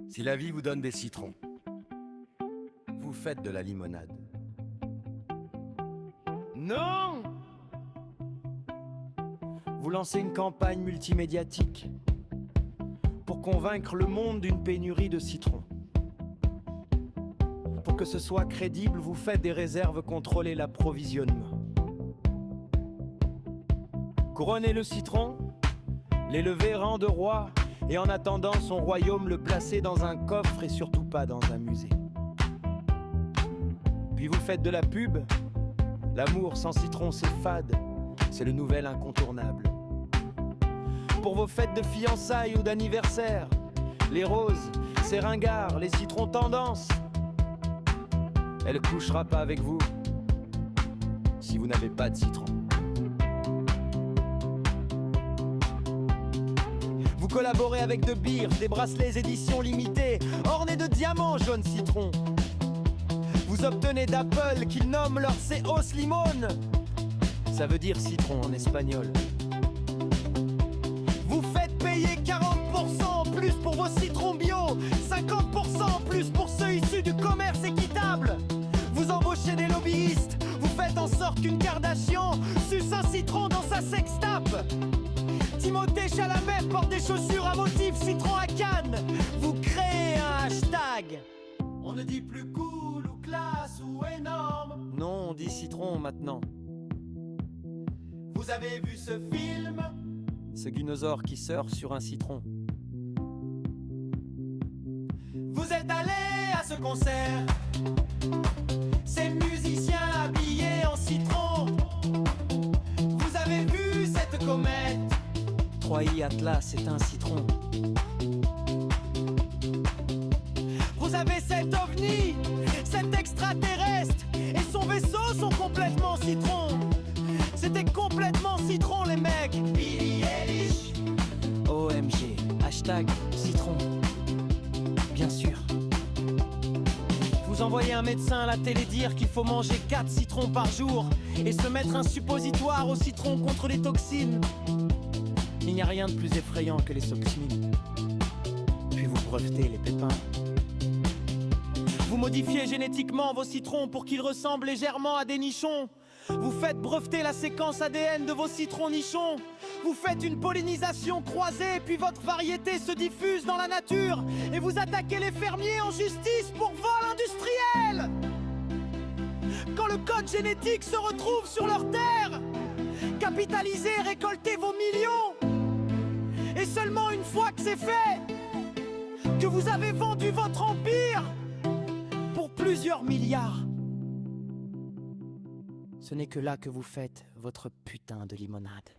Si la vie vous donne des citrons, vous faites de la limonade. Non! Vous lancez une campagne multimédiatique pour convaincre le monde d'une pénurie de citrons. Pour que ce soit crédible, vous faites des réserves contrôler l'approvisionnement. Couronnez le citron, l'élever rang de roi, et en attendant son royaume, le placer dans un coffre et surtout pas dans un musée. Puis vous faites de la pub, l'amour sans citron c'est fade, c'est le nouvel incontournable. Pour vos fêtes de fiançailles ou d'anniversaire, les roses, c'est ringard, les citrons tendance. Elle couchera pas avec vous si vous n'avez pas de citron. Vous collaborez avec De Beers, des bracelets édition limitée, ornés de diamants jaune citron. Vous obtenez d'Apple qu'ils nomment leur Seos Limone. Ça veut dire citron en espagnol. Vous faites payer 40% plus pour vos citrons bio, 50% plus pour ceux issus du commerce équitable. Vous embauchez des lobbyistes, vous faites en sorte qu'une Kardashian suce un citron dans sa sextape. Timothée Chalamet porte des chaussures à motif citron à Cannes. Vous créez un hashtag. On ne dit plus cool ou classe ou énorme. Non, on dit citron maintenant. Vous avez vu ce film? Ce dinosaure qui surfe sur un citron. Vous êtes allé à ce concert, ces musiciens habillés en citron. Vous avez vu cette comète? 3i Atlas est un citron. Vous avez cet ovni, cet extraterrestre, et son vaisseau sont complètement citron. C'était complètement citron les mecs. Billie Eilish. OMG, hashtag citron. Bien sûr. Vous envoyez un médecin à la télé dire qu'il faut manger 4 citrons par jour et se mettre un suppositoire au citron contre les toxines. Il n'y a rien de plus effrayant que les toxines. Puis vous brevetez les pépins. Vous modifiez génétiquement vos citrons pour qu'ils ressemblent légèrement à des nichons. Vous faites breveter la séquence ADN de vos citrons nichons. Vous faites une pollinisation croisée, puis votre variété se diffuse dans la nature. Et vous attaquez les fermiers en justice pour vol industriel. Quand le code génétique se retrouve sur leur terre, capitalisez, récoltez vos millions. Et seulement une fois que c'est fait, que vous avez vendu votre empire pour plusieurs milliards, ce n'est que là que vous faites votre putain de limonade.